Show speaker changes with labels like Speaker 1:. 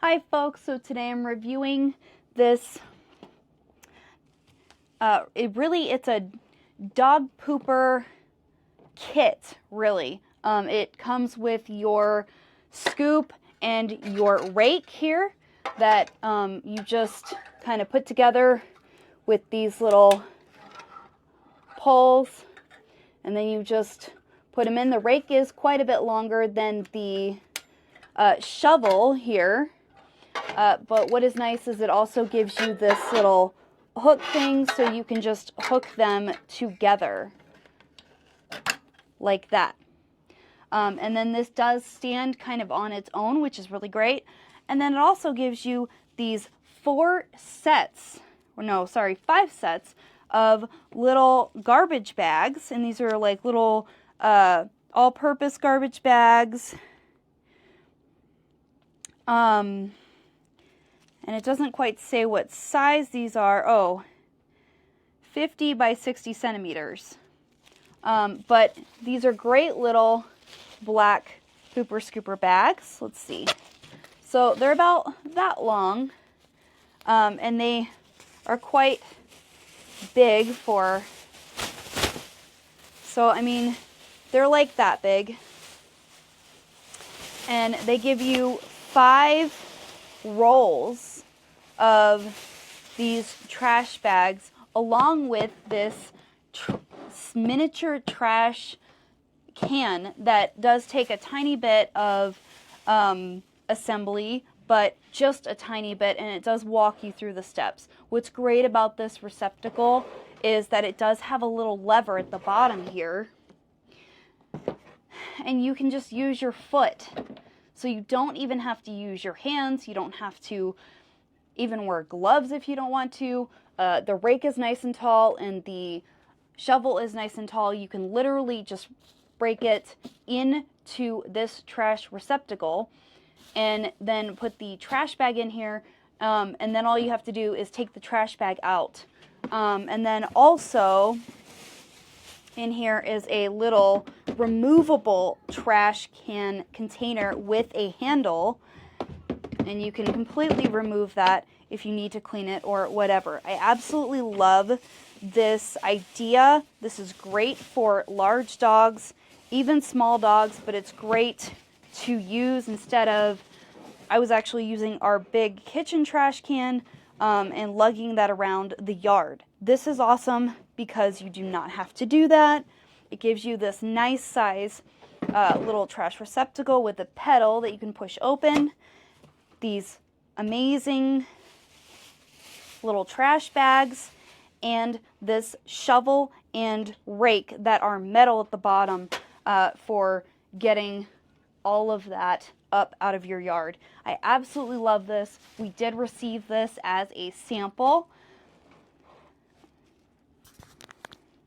Speaker 1: Hi folks, so today I'm reviewing this, it's a dog pooper kit, really. It comes with your scoop and your rake here that you just kind of put together with these little poles, and then you just put them in. The rake is quite a bit longer than the shovel here. But what is nice is it also gives you this little hook thing so you can just hook them together like that. And then this does stand kind of on its own, which is really great. And then it also gives you these 5 sets of little garbage bags. And these are like little all-purpose garbage bags. And it doesn't quite say what size these are. Oh, 50 by 60 centimeters. But these are great little black pooper scooper bags. Let's see. So they're about that long. And they are quite big for, so I mean, they're like that big. And they give you 5 rolls of these trash bags along with this miniature trash can that does take a tiny bit of assembly, but just a tiny bit, and it does walk you through the steps. What's great about this receptacle is that it does have a little lever at the bottom here, and you can just use your foot. So you don't even have to use your hands. You don't have to even wear gloves if you don't want to. The rake is nice and tall, and the shovel is nice and tall. You can literally just break it into this trash receptacle and then put the trash bag in here, and then all you have to do is take the trash bag out. And then also in here is a little removable trash can container with a handle, and you can completely remove that if you need to clean it or whatever. I absolutely love this idea. This is great for large dogs, even small dogs, but it's great to use instead of, I was actually using our big kitchen trash can and lugging that around the yard. This is awesome because you do not have to do that. It gives you this nice size little trash receptacle with a pedal that you can push open. These amazing little trash bags, and this shovel and rake that are metal at the bottom for getting all of that up out of your yard. I absolutely love this. We did receive this as a sample,